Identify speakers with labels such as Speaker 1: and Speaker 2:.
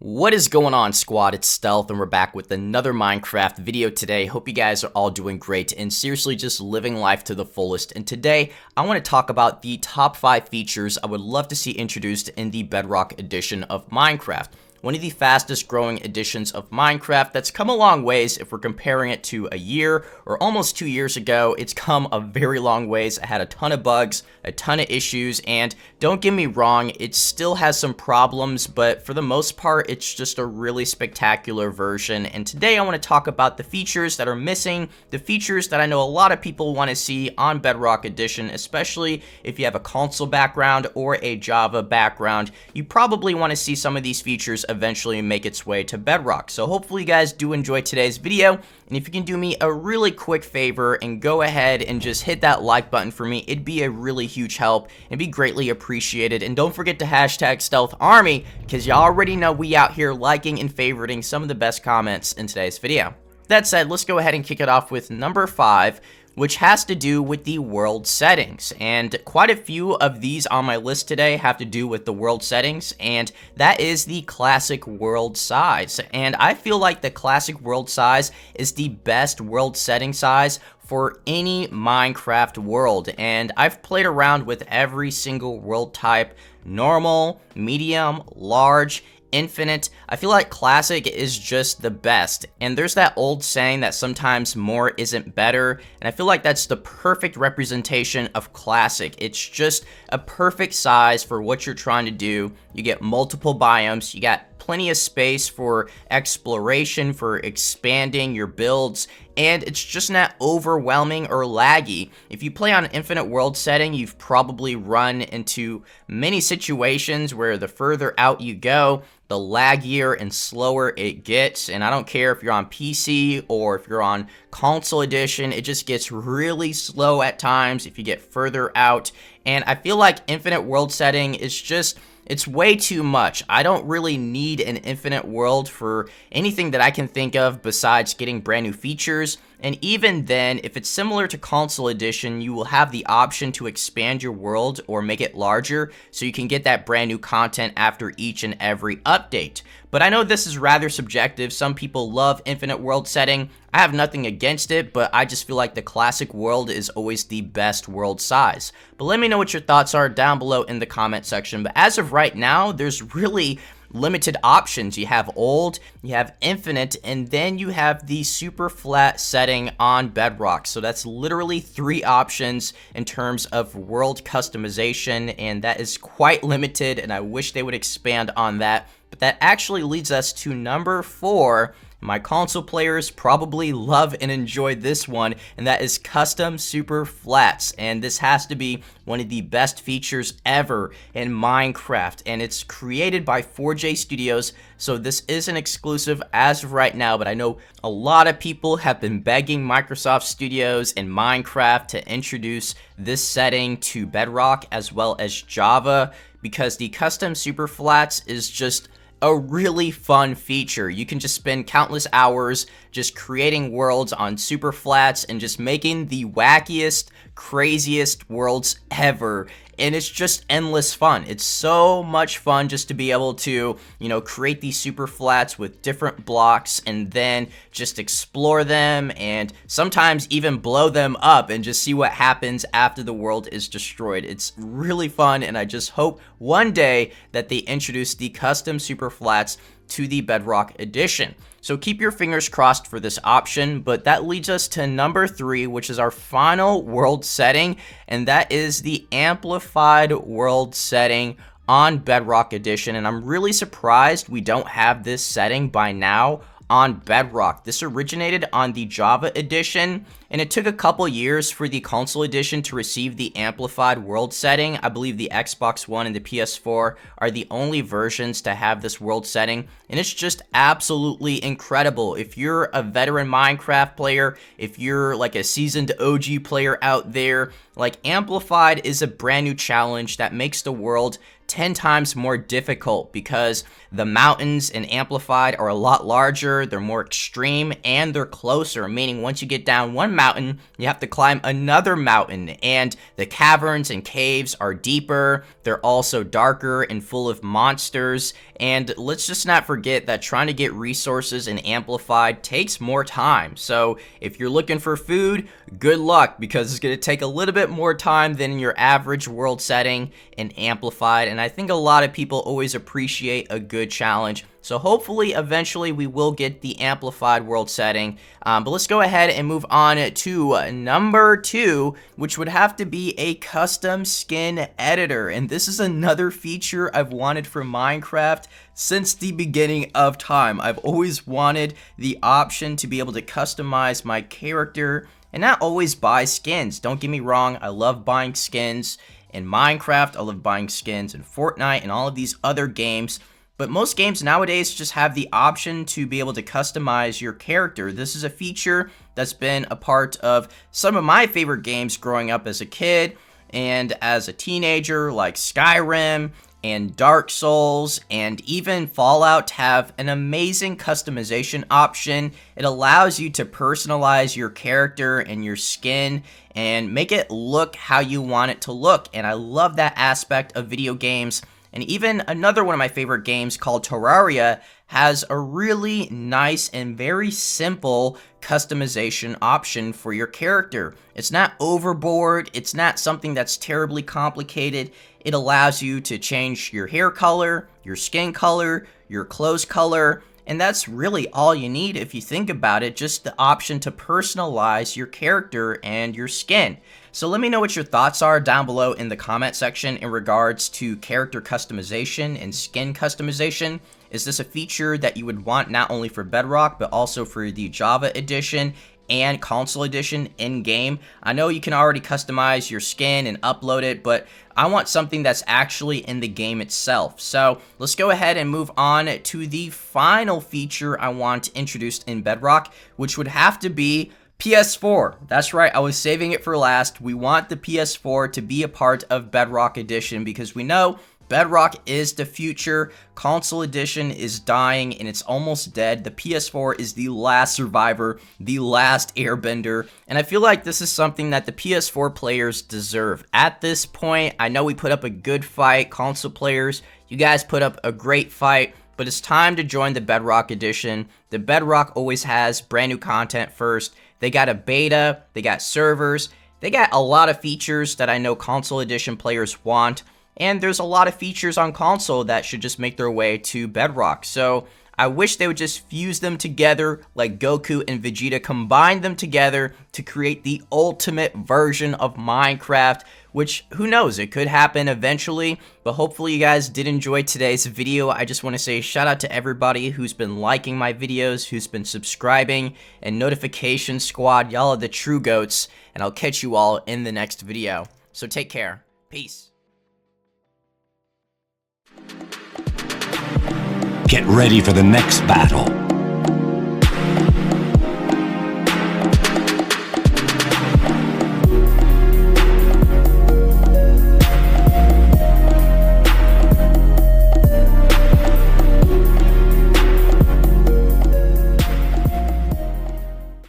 Speaker 1: What is going on, squad? It's Stealth, and we're back with another Minecraft video today. Hope you guys are all doing great and seriously just living life to the fullest. And today, I want to talk about the top 5 features I would love to see introduced in the Bedrock edition of Minecraft. One of the fastest growing editions of Minecraft that's come a long ways. If we're comparing it to a year or almost 2 years ago, it's come a very long ways. It had a ton of bugs, a ton of issues, and don't get me wrong, it still has some problems, but for the most part, it's just a really spectacular version. And today I want to talk about the features that are missing, the features that I know a lot of people want to see on Bedrock Edition, especially if you have a console background or a Java background. You probably want to see some of these features eventually make its way to Bedrock. So hopefully you guys do enjoy today's video, and if you can do me a really quick favor and go ahead and just hit that like button for me, it'd be a really huge help and be greatly appreciated. And don't forget to hashtag Stealth Army, because y'all already know we out here liking and favoriting some of the best comments in today's video. That said, let's go ahead and kick it off with number 5, which has to do with the world settings. And quite a few of these on my list today have to do with the world settings, and that is the classic world size. And I feel like the classic world size is the best world setting size for any Minecraft world. And I've played around with every single world type: normal, medium, large, infinite. I feel like classic is just the best, and there's that old saying that sometimes more isn't better, and I feel like that's the perfect representation of classic. It's just a perfect size for what you're trying to do. You get multiple biomes, you got plenty of space for exploration, for expanding your builds, and it's just not overwhelming or laggy. If you play on infinite world setting, you've probably run into many situations where the further out you go, the laggier and slower it gets. And I don't care if you're on PC or if you're on console edition, it just gets really slow at times if you get further out. And I feel like infinite world setting is just, it's way too much. I don't really need an infinite world for anything that I can think of besides getting brand new features. And even then, if it's similar to console edition, you will have the option to expand your world or make it larger so you can get that brand new content after each and every update. But I know this is rather subjective. Some people love infinite world setting. I have nothing against it, but I just feel like the classic world is always the best world size. But let me know what your thoughts are down below in the comment section. But as of right now, there's really limited options. You have old, you have infinite, and then you have the super flat setting on Bedrock. So that's literally 3 options in terms of world customization, and that is quite limited, and I wish they would expand on that. But that actually leads us to number 4. My console players probably love and enjoy this one, and that is custom super flats. And this has to be one of the best features ever in Minecraft, and it's created by 4J Studios, so this isn't exclusive as of right now, but I know a lot of people have been begging Microsoft Studios and Minecraft to introduce this setting to Bedrock as well as Java, because the custom super flats is just a really fun feature. You can just spend countless hours just creating worlds on super flats and just making the wackiest, craziest worlds ever. And it's just endless fun. It's so much fun just to be able to, create these super flats with different blocks and then just explore them and sometimes even blow them up and just see what happens after the world is destroyed. It's really fun, and I just hope one day that they introduce the custom super flats to the Bedrock edition. So keep your fingers crossed for this option, but that leads us to number 3, which is our final world setting, and that is the amplified world setting on Bedrock edition. And I'm really surprised we don't have this setting by now on Bedrock. This originated on the Java edition, and it took a couple years for the console edition to receive the amplified world setting. I believe the Xbox One and the PS4 are the only versions to have this world setting, and it's just absolutely incredible. If you're a veteran Minecraft player, if you're like a seasoned OG player out there, like, amplified is a brand new challenge that makes the world 10 times more difficult because the mountains in Amplified are a lot larger, they're more extreme, and they're closer, meaning once you get down one mountain, you have to climb another mountain, and the caverns and caves are deeper, they're also darker and full of monsters, and let's just not forget that trying to get resources in Amplified takes more time. So if you're looking for food, good luck, because it's going to take a little bit more time than your average world setting in Amplified, and I think a lot of people always appreciate a good challenge. So hopefully eventually we will get the Amplified world setting, but let's go ahead and move on to number 2, which would have to be a custom skin editor. And this is another feature I've wanted from Minecraft since the beginning of time. I've always wanted the option to be able to customize my character and not always buy skins. Don't get me wrong, I love buying skins in Minecraft, I love buying skins in Fortnite and all of these other games. But most games nowadays just have the option to be able to customize your character. This is a feature that's been a part of some of my favorite games growing up as a kid and as a teenager, like Skyrim and Dark Souls and even Fallout have an amazing customization option. It allows you to personalize your character and your skin and make it look how you want it to look. And I love that aspect of video games. And even another one of my favorite games called Terraria has a really nice and very simple customization option for your character. It's not overboard, it's not something that's terribly complicated. It allows you to change your hair color, your skin color, your clothes color, and that's really all you need if you think about it, just the option to personalize your character and your skin. So let me know what your thoughts are down below in the comment section in regards to character customization and skin customization. Is this a feature that you would want not only for Bedrock, but also for the Java edition and console edition in-game? I know you can already customize your skin and upload it, but I want something that's actually in the game itself. So let's go ahead and move on to the final feature I want introduced in Bedrock, which would have to be Ps4. That's right, I was saving it for last. We want the Ps4 to be a part of Bedrock Edition because we know Bedrock is the future, console edition is dying and it's almost dead. The PS4 is the last survivor, the last airbender, and I feel like this is something that the PS4 players deserve. At this point, I know we put up a good fight, console players, you guys put up a great fight, but it's time to join the Bedrock edition. The Bedrock always has brand new content first. They got a beta, they got servers, they got a lot of features that I know console edition players want. And there's a lot of features on console that should just make their way to Bedrock. So I wish they would just fuse them together like Goku and Vegeta combined them together to create the ultimate version of Minecraft, which who knows, it could happen eventually, but hopefully you guys did enjoy today's video. I just want to say shout out to everybody who's been liking my videos, who's been subscribing, and notification squad, y'all are the true goats, and I'll catch you all in the next video. So take care. Peace.
Speaker 2: Get ready for the next battle.